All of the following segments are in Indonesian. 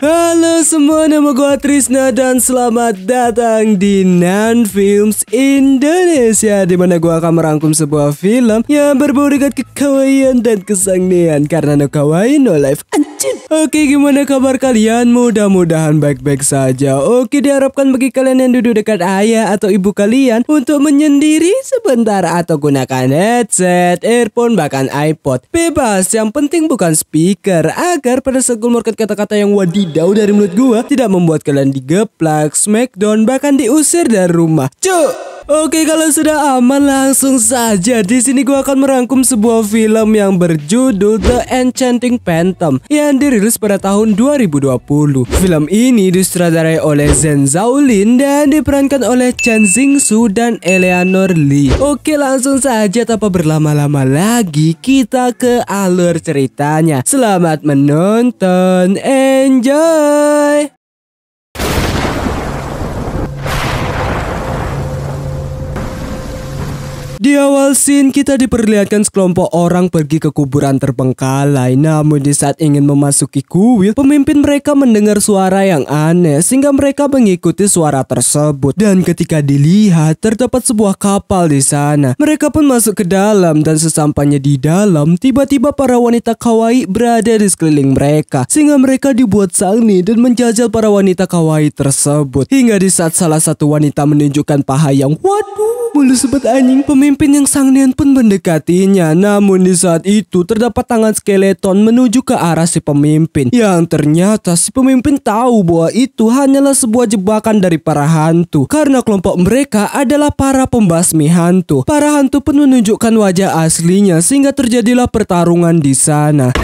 Halo semua, nama gue Trisna dan selamat datang di Nan Films Indonesia, di mana gue akan merangkum sebuah film yang berbau dengan kekawaian dan kesenian. Karena no kawaii no life, anjir. Oke, gimana kabar kalian? Mudah-mudahan baik-baik saja. Oke, diharapkan bagi kalian yang duduk dekat ayah atau ibu kalian untuk menyendiri sebentar atau gunakan headset, earphone, bahkan iPod. Bebas, yang penting bukan speaker, agar pada saat gue mengeluarkan kata-kata yang wadidaw dari mulut gua tidak membuat kalian digeplak, smackdown, bahkan diusir dari rumah. Cuk. Oke, kalau sudah aman langsung saja. Di sini gua akan merangkum sebuah film yang berjudul The Enchanting Phantom yang dirilis pada tahun 2020. Film ini disutradarai oleh Zheng Zhaolin dan diperankan oleh Chen Xingsu dan Eleanor Lee. Oke, langsung saja tanpa berlama-lama lagi kita ke alur ceritanya. Selamat menonton, enjoy. Di awal scene kita diperlihatkan sekelompok orang pergi ke kuburan terbengkalai. Namun di saat ingin memasuki kuil, pemimpin mereka mendengar suara yang aneh sehingga mereka mengikuti suara tersebut. Dan ketika dilihat terdapat sebuah kapal di sana. Mereka pun masuk ke dalam dan sesampainya di dalam tiba-tiba para wanita kawaii berada di sekeliling mereka. Sehingga mereka dibuat sangni dan menjajal para wanita kawaii tersebut. Hingga di saat salah satu wanita menunjukkan paha yang waduh mulu sebet anjing, pemimpin yang sangnian pun mendekatinya. Namun di saat itu terdapat tangan skeleton menuju ke arah si pemimpin. Yang ternyata si pemimpin tahu bahwa itu hanyalah sebuah jebakan dari para hantu. Karena kelompok mereka adalah para pembasmi hantu. Para hantu pun menunjukkan wajah aslinya sehingga terjadilah pertarungan di sana.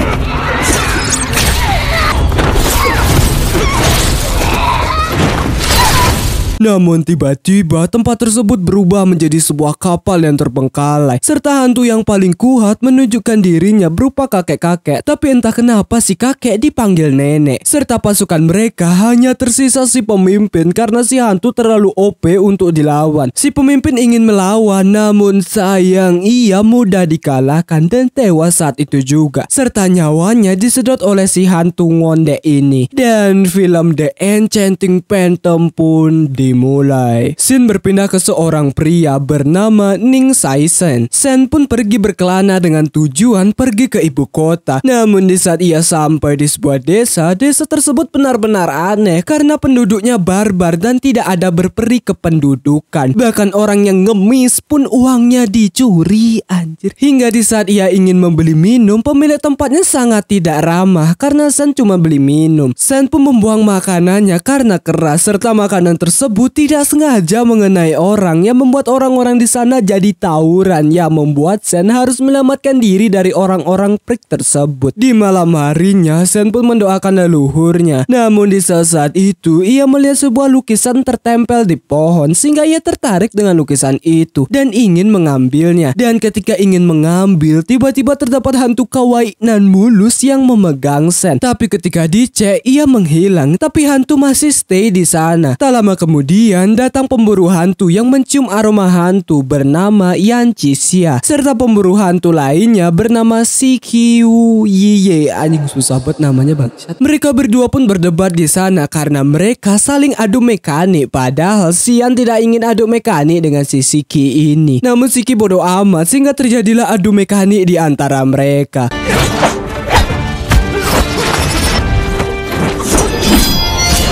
Namun tiba-tiba tempat tersebut berubah menjadi sebuah kapal yang terbengkalai. Serta hantu yang paling kuat menunjukkan dirinya berupa kakek-kakek. Tapi entah kenapa si kakek dipanggil nenek. Serta pasukan mereka hanya tersisa si pemimpin karena si hantu terlalu OP untuk dilawan. Si pemimpin ingin melawan namun sayang ia mudah dikalahkan dan tewas saat itu juga. Serta nyawanya disedot oleh si hantu ngonde ini. Dan film The Enchanting Phantom pun dimulai. Scene berpindah ke seorang pria bernama Ning Saisen. Sen pun pergi berkelana dengan tujuan pergi ke ibu kota. Namun di saat ia sampai di sebuah desa, desa tersebut benar-benar aneh karena penduduknya barbar dan tidak ada berperi kependudukan. Bahkan orang yang ngemis pun uangnya dicuri, anjir. Hingga di saat ia ingin membeli minum, pemilik tempatnya sangat tidak ramah karena Sen cuma beli minum. Sen pun membuang makanannya karena keras serta makanan tersebut tidak sengaja mengenai orang yang membuat orang-orang di sana jadi tawuran yang membuat Sen harus menyelamatkan diri dari orang-orang prik tersebut. Di malam harinya Sen pun mendoakan leluhurnya. Namun di saat itu ia melihat sebuah lukisan tertempel di pohon sehingga ia tertarik dengan lukisan itu dan ingin mengambilnya. Dan ketika ingin mengambil tiba-tiba terdapat hantu kawaii nan mulus yang memegang Sen. Tapi ketika dicek ia menghilang tapi hantu masih stay di sana. Tak lama kemudian datang pemburu hantu yang mencium aroma hantu bernama Yan Chixia serta pemburu hantu lainnya bernama Sikyu Yiye. Anjing susah banget namanya bangsat. Mereka berdua pun berdebat di sana karena mereka saling adu mekanik. Padahal si Yan tidak ingin adu mekanik dengan si Siki ini. Namun Siki bodoh amat sehingga terjadilah adu mekanik di antara mereka.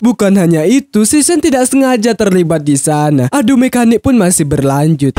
Bukan hanya itu, si Sen tidak sengaja terlibat di sana. Adu mekanik pun masih berlanjut.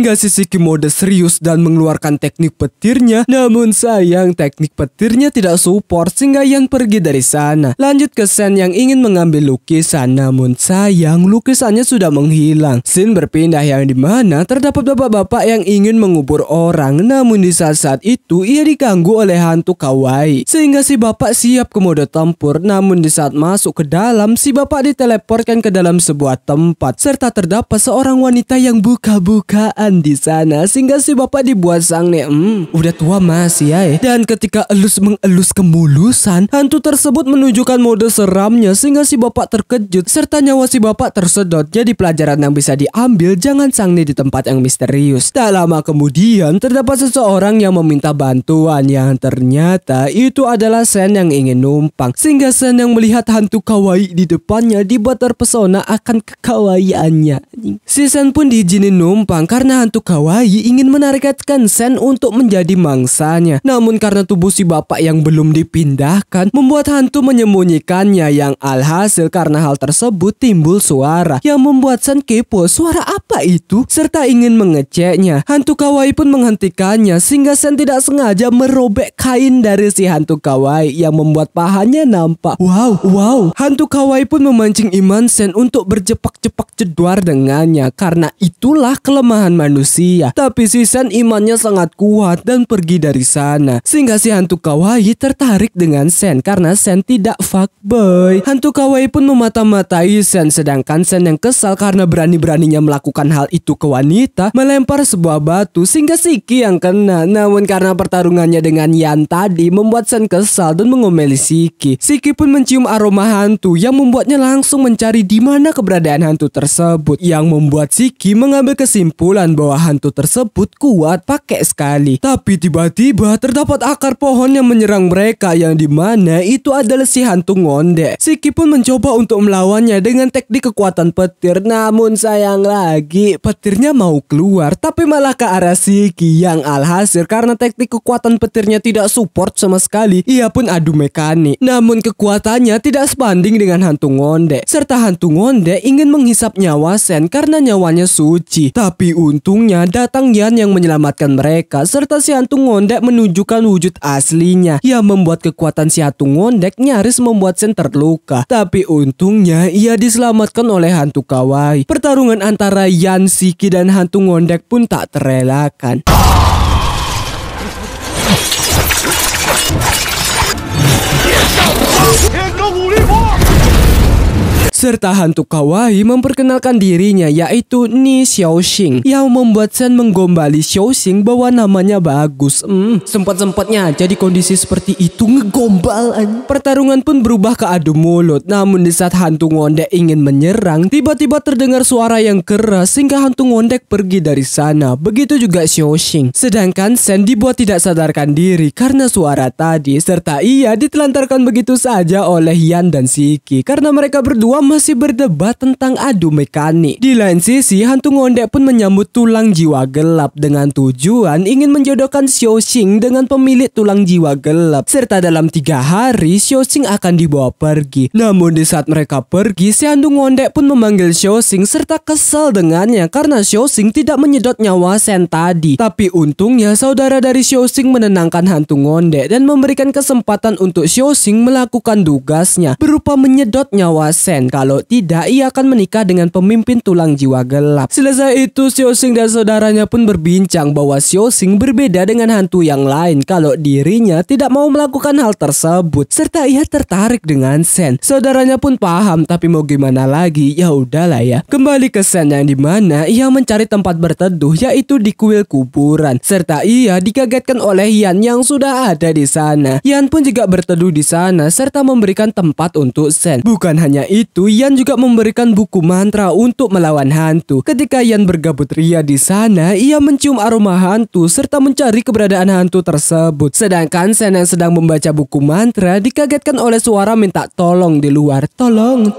sehingga si Shiki mode serius dan mengeluarkan teknik petirnya. Namun sayang teknik petirnya tidak support sehingga Yan pergi dari sana. Lanjut ke Sen yang ingin mengambil lukisan, namun sayang lukisannya sudah menghilang. Scene berpindah yang dimana terdapat bapak-bapak yang ingin mengubur orang. Namun di saat itu ia diganggu oleh hantu kawaii sehingga si bapak siap ke mode tempur. Namun di saat masuk ke dalam, si bapak diteleportkan ke dalam sebuah tempat serta terdapat seorang wanita yang buka-bukaan di sana sehingga si bapak dibuat sange. Udah tua masih ya. Dan ketika elus mengelus kemulusan, hantu tersebut menunjukkan mode seramnya sehingga si bapak terkejut serta nyawa si bapak tersedot. Jadi pelajaran yang bisa diambil, jangan sange di tempat yang misterius. Tak lama kemudian terdapat seseorang yang meminta bantuan yang ternyata itu adalah Sen yang ingin numpang sehingga Sen yang melihat hantu kawaii di depannya dibuat terpesona akan kekawaiannya. Si Sen pun diizinin numpang karena hantu kawaii ingin menargetkan Sen untuk menjadi mangsanya. Namun karena tubuh si bapak yang belum dipindahkan membuat hantu menyembunyikannya, yang alhasil karena hal tersebut timbul suara yang membuat Sen kepo suara apa itu serta ingin mengeceknya. Hantu kawaii pun menghentikannya sehingga Sen tidak sengaja merobek kain dari si hantu kawaii yang membuat pahanya nampak. Wow. Hantu kawaii pun memancing iman Sen untuk berjepak-jepak jedwar dengannya karena itulah kelemahan manusia. Tapi si Sen imannya sangat kuat dan pergi dari sana sehingga si hantu kawaii tertarik dengan Sen karena Sen tidak fuckboy. Hantu kawaii pun memata-matai Sen sedangkan Sen yang kesal karena berani-beraninya melakukan hal itu ke wanita melempar sebuah batu sehingga Shiki yang kena. Namun karena pertarungannya dengan Yan tadi membuat Sen kesal dan mengomeli Shiki. Shiki pun mencium aroma hantu yang membuatnya langsung mencari di mana keberadaan hantu tersebut, yang membuat Shiki mengambil kesimpulan bahwa hantu tersebut kuat pakai sekali. Tapi tiba-tiba terdapat akar pohon yang menyerang mereka yang dimana itu adalah si hantu ngondek. Shiki pun mencoba untuk melawannya dengan teknik kekuatan petir, namun sayang lagi petirnya mau keluar tapi malah ke arah Shiki, yang alhasil karena teknik kekuatan petirnya tidak support sama sekali, ia pun adu mekanik. Namun kekuatannya tidak sebanding dengan hantu ngondek serta hantu ngondek ingin menghisap nyawa Sen karena nyawanya suci. Tapi untungnya datang Yan yang menyelamatkan mereka serta si hantu ngondek menunjukkan wujud aslinya yang membuat kekuatan si hantu ngondek nyaris membuat Sen terluka. Tapi untungnya ia diselamatkan oleh hantu kawaii. Pertarungan antara Yan, Shiki dan hantu ngondek pun tak terelakkan. Serta hantu kawaii memperkenalkan dirinya yaitu Ni Xiaoxing yang membuat Sen menggombali Xiaoxing bahwa namanya bagus. Sempat-sempatnya jadi kondisi seperti itu ngegombal. Pertarungan pun berubah ke adu mulut. Namun di saat hantu ngondek ingin menyerang, tiba-tiba terdengar suara yang keras sehingga hantu ngondek pergi dari sana. Begitu juga Xiaoxing. Sedangkan Sen dibuat tidak sadarkan diri karena suara tadi serta ia ditelantarkan begitu saja oleh Yan dan Shiki karena mereka berdua masih berdebat tentang adu mekanik. Di lain sisi, hantu ngondek pun menyambut tulang jiwa gelap dengan tujuan ingin menjodohkan Xiaoxing dengan pemilik tulang jiwa gelap. Serta dalam 3 hari, Xiaoxing akan dibawa pergi. Namun di saat mereka pergi, si hantu ngondek pun memanggil Xiaoxing serta kesal dengannya karena Xiaoxing tidak menyedot nyawa Sen tadi. Tapi untungnya saudara dari Xiaoxing menenangkan hantu ngondek dan memberikan kesempatan untuk Xiaoxing melakukan tugasnya berupa menyedot nyawa Sen. Kalau tidak, ia akan menikah dengan pemimpin tulang jiwa gelap. Selesai itu, Xiaoxing dan saudaranya pun berbincang bahwa Xiaoxing berbeda dengan hantu yang lain kalau dirinya tidak mau melakukan hal tersebut serta ia tertarik dengan Sen. Saudaranya pun paham, tapi mau gimana lagi, ya udahlah ya. Kembali ke Sen yang dimana ia mencari tempat berteduh yaitu di kuil kuburan serta ia dikagetkan oleh Yan yang sudah ada di sana. Yan pun juga berteduh di sana serta memberikan tempat untuk Sen. Bukan hanya itu, Yan juga memberikan buku mantra untuk melawan hantu. Ketika Yan bergabut ria di sana, ia mencium aroma hantu serta mencari keberadaan hantu tersebut. Sedangkan Sen yang sedang membaca buku mantra dikagetkan oleh suara minta tolong di luar. Tolong.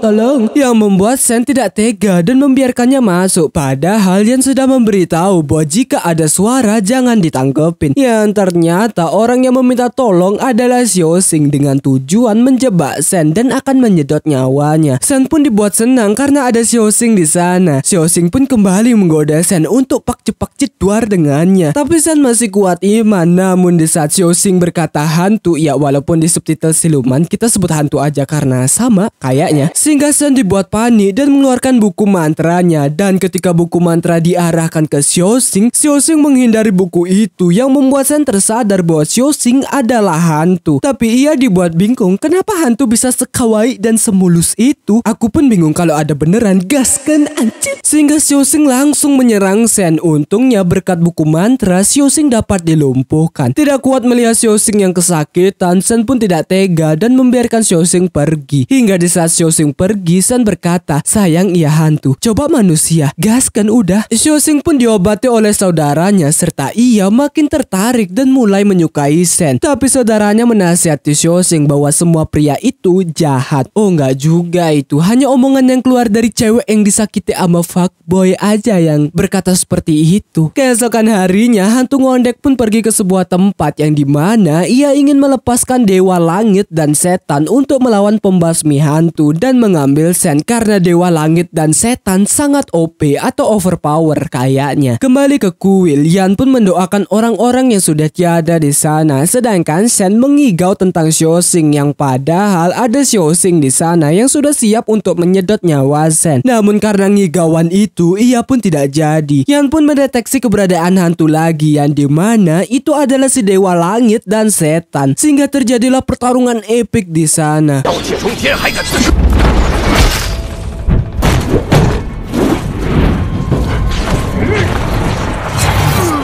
Yang membuat Sen tidak tega dan membiarkannya masuk. Padahal Yan sudah memberitahu bahwa jika ada suara jangan ditangkepin. Yang ternyata orang yang meminta tolong adalah Xiaoxing dengan tujuan menjebak Sen dan akan menyedot nyawanya. Sen Yan pun dibuat senang karena ada Xiaoxing di sana. Xiaoxing pun kembali menggoda Sen untuk pak jedwar dengannya. Tapi Sen masih kuat iman. Namun di saat Xiaoxing berkata hantu, ya walaupun di subtitle siluman kita sebut hantu aja karena sama kayaknya. Sehingga Sen dibuat panik dan mengeluarkan buku mantranya. Dan ketika buku mantra diarahkan ke Xiaoxing, Xiaoxing menghindari buku itu yang membuat Sen tersadar bahwa Xiaoxing adalah hantu. Tapi ia dibuat bingung kenapa hantu bisa sekawaii dan semulus itu. Aku pun bingung kalau ada beneran, gaskan anjir. Sehingga Xiaoxing langsung menyerang Sen. Untungnya berkat buku mantra Xiaoxing dapat dilumpuhkan. Tidak kuat melihat Xiaoxing yang kesakitan, Sen pun tidak tega dan membiarkan Xiaoxing pergi. Hingga di saat Xiaoxing pergi, Sen berkata, sayang ia hantu, coba manusia, gaskan udah. Xiaoxing pun diobati oleh saudaranya serta ia makin tertarik dan mulai menyukai Sen. Tapi saudaranya menasihati Xiaoxing bahwa semua pria itu jahat. Oh enggak juga, itu hanya omongan yang keluar dari cewek yang disakiti sama fuckboy aja yang berkata seperti itu. Keesokan harinya hantu ngondek pun pergi ke sebuah tempat yang dimana ia ingin melepaskan dewa langit dan setan untuk melawan pembasmi hantu dan mengambil Sen karena dewa langit dan setan sangat OP atau overpower kayaknya. Kembali ke kuil, Yan pun mendoakan orang-orang yang sudah tiada di sana, sedangkan Sen mengigau tentang Xiaoxing yang padahal ada Xiaoxing di sana yang sudah siap untuk menyedot nyawa Sen. Namun karena ngigauan itu ia pun tidak jadi. Yan pun mendeteksi keberadaan hantu lagi yang dimana itu adalah si dewa langit dan setan, sehingga terjadilah pertarungan epik di sana.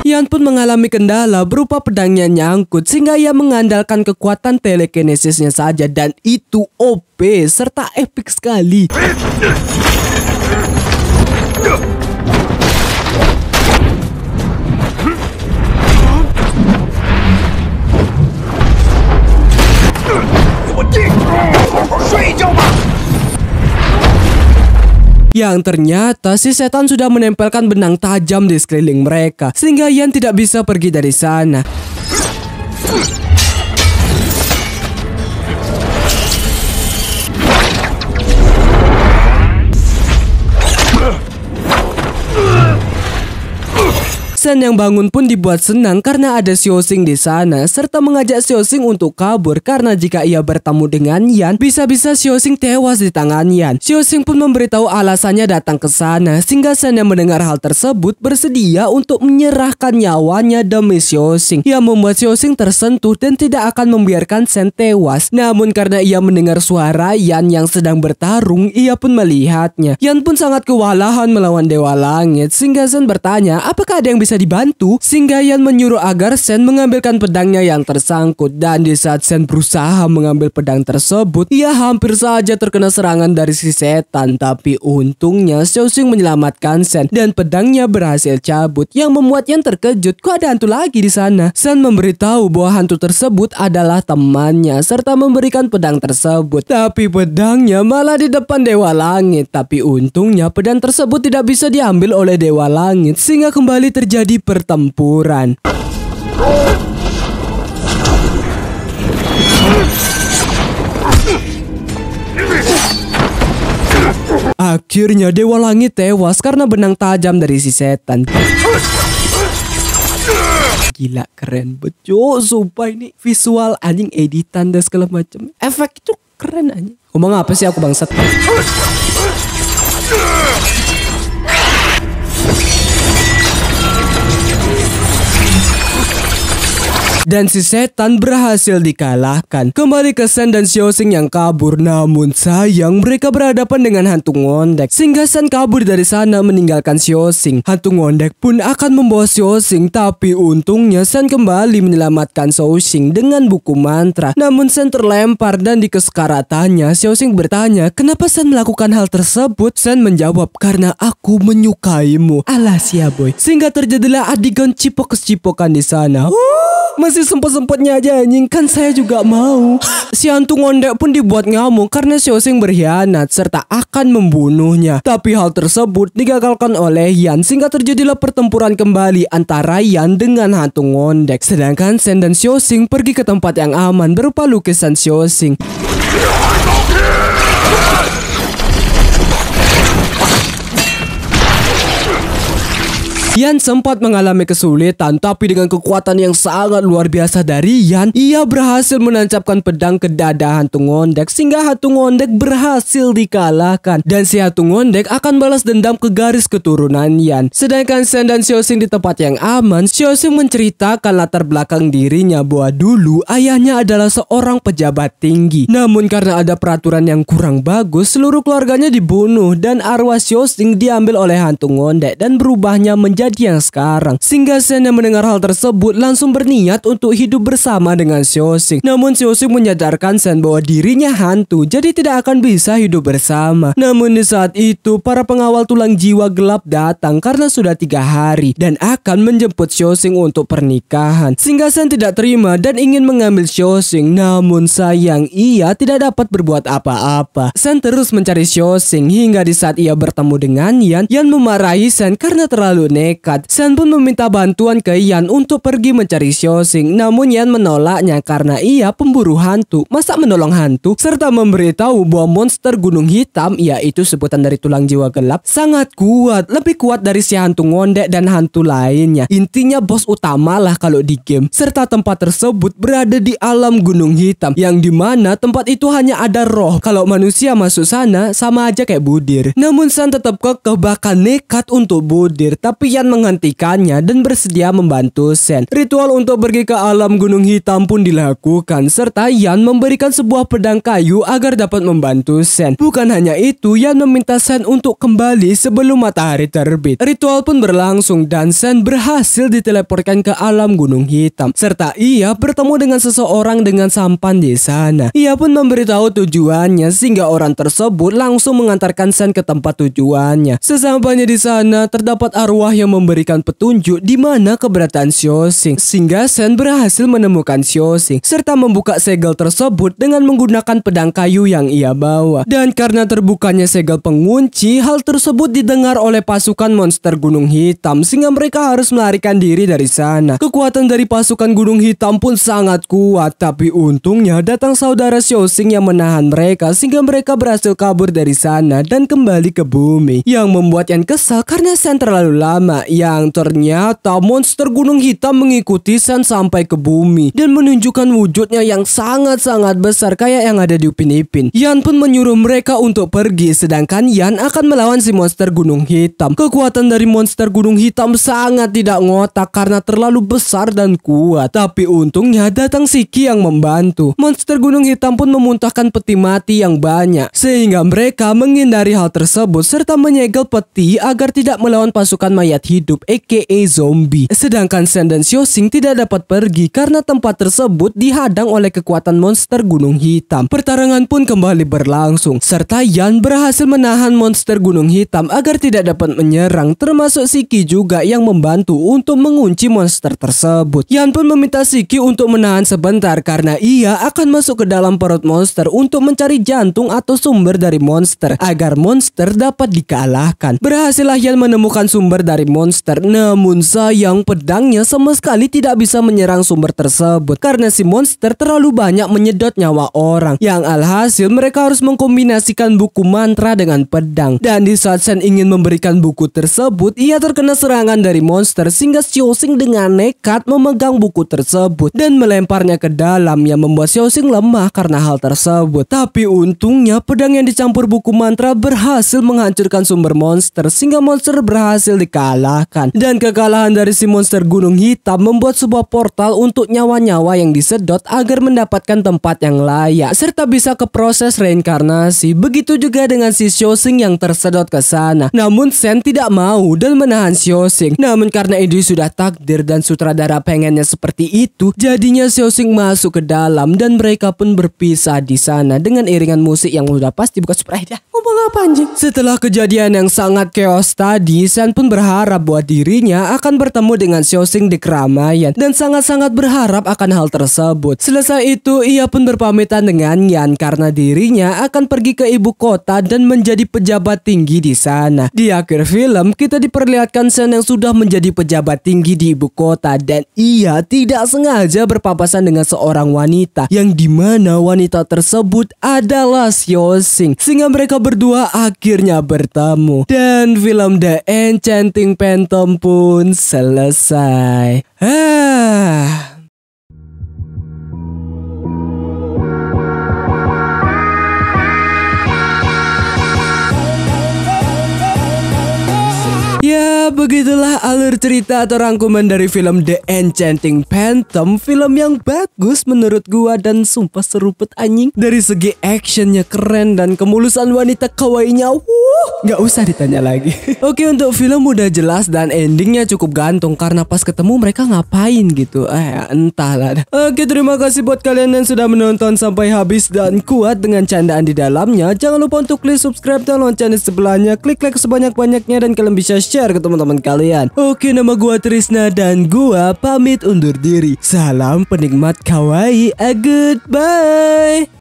Yan pun mengalami kendala berupa pedangnya nyangkut sehingga ia mengandalkan kekuatan telekinesisnya saja dan itu OP serta epik sekali. Yang ternyata si setan sudah menempelkan benang tajam di sekeliling mereka sehingga Yan tidak bisa pergi dari sana. Sen yang bangun pun dibuat senang karena ada Xiaoxing di sana serta mengajak Xiaoxing untuk kabur karena jika ia bertemu dengan Yan, bisa-bisa Xiaoxing tewas di tangan Yan. Xiaoxing pun memberitahu alasannya datang ke sana sehingga Sen yang mendengar hal tersebut bersedia untuk menyerahkan nyawanya demi Xiaoxing. Yang membuat Xiaoxing tersentuh dan tidak akan membiarkan Sen tewas. Namun karena ia mendengar suara Yan yang sedang bertarung, ia pun melihatnya. Yan pun sangat kewalahan melawan dewa langit sehingga Sen bertanya apakah ada yang bisa dibantu, sehingga Yan menyuruh agar Sen mengambilkan pedangnya yang tersangkut. Dan di saat Sen berusaha mengambil pedang tersebut, ia hampir saja terkena serangan dari si setan. Tapi untungnya Xiaoxing menyelamatkan Sen dan pedangnya berhasil cabut, yang membuat Yan terkejut. Kok ada hantu lagi di sana? Sen memberitahu bahwa hantu tersebut adalah temannya serta memberikan pedang tersebut. Tapi pedangnya malah di depan dewa langit. Tapi untungnya pedang tersebut tidak bisa diambil oleh dewa langit sehingga kembali terjadi pertempuran. Akhirnya dewa langit tewas karena benang tajam dari si setan. Gila, keren betul, sumpah ini visual anjing, editan dan segala macam. Efek itu keren anjing. Ngomong apa sih aku bangsat? Dan si setan berhasil dikalahkan. Kembali ke Sen dan Xiaoxing yang kabur. Namun sayang mereka berhadapan dengan hantu ngondek sehingga Sen kabur dari sana meninggalkan Xiaoxing. Hantu ngondek pun akan membawa Xiaoxing. Tapi untungnya Sen kembali menyelamatkan Xiaoxing dengan buku mantra. Namun Sen terlempar dan di kesepakatannya Xiaoxing bertanya kenapa Sen melakukan hal tersebut. Sen menjawab karena aku menyukaimu. Alas ya boy. Sehingga terjadilah adegan cipok-cipokan di sana. Masih sempet-sempetnya aja anjing, kan saya juga mau. Si hantu ngondek pun dibuat ngamuk karena Xiaoxing berkhianat serta akan membunuhnya. Tapi hal tersebut digagalkan oleh Yan sehingga terjadilah pertempuran kembali antara Yan dengan hantu ngondek. Sedangkan Sen dan Xiaoxing pergi ke tempat yang aman berupa lukisan Xiaoxing. Yan sempat mengalami kesulitan, tapi dengan kekuatan yang sangat luar biasa dari Yan, ia berhasil menancapkan pedang ke dada hantu ngondek sehingga hantu ngondek berhasil dikalahkan. Dan si hantu ngondek akan balas dendam ke garis keturunan Yan. Sedangkan Sen dan Xiaoxing di tempat yang aman, Xiaoxing menceritakan latar belakang dirinya bahwa dulu ayahnya adalah seorang pejabat tinggi. Namun karena ada peraturan yang kurang bagus, seluruh keluarganya dibunuh dan arwah Xiaoxing diambil oleh hantu ngondek dan berubahnya menjadi yang sekarang. Sehingga Sen yang mendengar hal tersebut langsung berniat untuk hidup bersama dengan Xiaoxing. Namun Xiaoxing menyadarkan Sen bahwa dirinya hantu, jadi tidak akan bisa hidup bersama. Namun di saat itu para pengawal tulang jiwa gelap datang karena sudah 3 hari dan akan menjemput Xiaoxing untuk pernikahan. Sehingga Sen tidak terima dan ingin mengambil Xiaoxing. Namun sayang ia tidak dapat berbuat apa-apa. Sen terus mencari Xiaoxing hingga di saat ia bertemu dengan Yan, Yan memarahi Sen karena terlalu nekat. Sen pun meminta bantuan ke Yan untuk pergi mencari Xiaoxing. Namun Yan menolaknya karena ia pemburu hantu. Masa menolong hantu? Serta memberitahu bahwa monster gunung hitam, yaitu sebutan dari tulang jiwa gelap, sangat kuat. Lebih kuat dari si hantu ngondek dan hantu lainnya. Intinya bos utama lah kalau di game. Serta tempat tersebut berada di alam gunung hitam, yang dimana tempat itu hanya ada roh. Kalau manusia masuk sana sama aja kayak budir. Namun Sen tetap kekeh bahkan nekat untuk budir. Tapi Yan menghentikannya dan bersedia membantu Sen. Ritual untuk pergi ke alam gunung hitam pun dilakukan, serta Yan memberikan sebuah pedang kayu agar dapat membantu Sen. Bukan hanya itu, Yan meminta Sen untuk kembali sebelum matahari terbit. Ritual pun berlangsung dan Sen berhasil diteleportkan ke alam gunung hitam, serta ia bertemu dengan seseorang dengan sampan di sana. Ia pun memberitahu tujuannya sehingga orang tersebut langsung mengantarkan Sen ke tempat tujuannya. Sesampainya di sana terdapat arwah yang memberikan petunjuk di mana keberadaan Xiaoxing, sehingga Sen berhasil menemukan Xiaoxing serta membuka segel tersebut dengan menggunakan pedang kayu yang ia bawa. Dan karena terbukanya segel pengunci, hal tersebut didengar oleh pasukan monster gunung hitam sehingga mereka harus melarikan diri dari sana. Kekuatan dari pasukan gunung hitam pun sangat kuat, tapi untungnya datang saudara Xiaoxing yang menahan mereka sehingga mereka berhasil kabur dari sana dan kembali ke bumi. Yang membuat Yan kesal karena Sen terlalu lama, yang ternyata monster gunung hitam mengikuti Sen sampai ke bumi dan menunjukkan wujudnya yang sangat-sangat besar kayak yang ada di Upin Ipin. Yan pun menyuruh mereka untuk pergi, sedangkan Yan akan melawan si monster gunung hitam. Kekuatan dari monster gunung hitam sangat tidak ngotak karena terlalu besar dan kuat. Tapi untungnya datang Shiki yang membantu. Monster gunung hitam pun memuntahkan peti mati yang banyak sehingga mereka menghindari hal tersebut serta menyegel peti agar tidak melawan pasukan mayat hidup aka zombie. Sedangkan Sen dan Xiaoxing tidak dapat pergi karena tempat tersebut dihadang oleh kekuatan monster gunung hitam. Pertarungan pun kembali berlangsung serta Yan berhasil menahan monster gunung hitam agar tidak dapat menyerang, termasuk Shiki juga yang membantu untuk mengunci monster tersebut. Yan pun meminta Shiki untuk menahan sebentar karena ia akan masuk ke dalam perut monster untuk mencari jantung atau sumber dari monster agar monster dapat dikalahkan. Berhasillah Yan menemukan sumber dari monster, namun sayang pedangnya sama sekali tidak bisa menyerang sumber tersebut karena si monster terlalu banyak menyedot nyawa orang. Yang alhasil mereka harus mengkombinasikan buku mantra dengan pedang. Dan di saat Sen ingin memberikan buku tersebut, ia terkena serangan dari monster sehingga Xiaoxing dengan nekat memegang buku tersebut dan melemparnya ke dalam yang membuat Xiaoxing lemah karena hal tersebut. Tapi untungnya pedang yang dicampur buku mantra berhasil menghancurkan sumber monster sehingga monster berhasil dikalahkan. Dan kekalahan dari si monster gunung hitam membuat sebuah portal untuk nyawa-nyawa yang disedot agar mendapatkan tempat yang layak serta bisa ke proses reinkarnasi. Begitu juga dengan si Xiaoxing yang tersedot ke sana. Namun Sen tidak mau dan menahan Xiaoxing. Namun karena ini sudah takdir dan sutradara pengennya seperti itu, jadinya Xiaoxing masuk ke dalam dan mereka pun berpisah di sana dengan iringan musik yang udah pasti bukan super idol. Ngomong apa anjing? Setelah kejadian yang sangat chaos tadi, Sen pun berharap berharap buat dirinya akan bertemu dengan Xiaoxing di keramaian dan sangat-sangat berharap akan hal tersebut. Selesai itu, ia pun berpamitan dengan Yan karena dirinya akan pergi ke ibu kota dan menjadi pejabat tinggi di sana. Di akhir film, kita diperlihatkan Shen yang sudah menjadi pejabat tinggi di ibu kota dan ia tidak sengaja berpapasan dengan seorang wanita yang dimana wanita tersebut adalah Xiaoxing, sehingga mereka berdua akhirnya bertemu dan film The Enchanting Phantom pun selesai. Ya, begitulah alur cerita atau rangkuman dari film The Enchanting Phantom. Film yang bagus menurut gua dan sumpah seruput anjing. Dari segi actionnya keren dan kemulusan wanita kawaiinya, nggak usah ditanya lagi. Oke, untuk film udah jelas dan endingnya cukup gantung karena pas ketemu mereka ngapain gitu. Entahlah. Oke, terima kasih buat kalian yang sudah menonton sampai habis dan kuat dengan candaan di dalamnya. Jangan lupa untuk klik subscribe dan lonceng di sebelahnya. Klik like sebanyak-banyaknya dan kalian bisa share ke teman-teman kalian. Oke, nama gua Trisna dan gua pamit undur diri. Salam penikmat kawaii. Goodbye.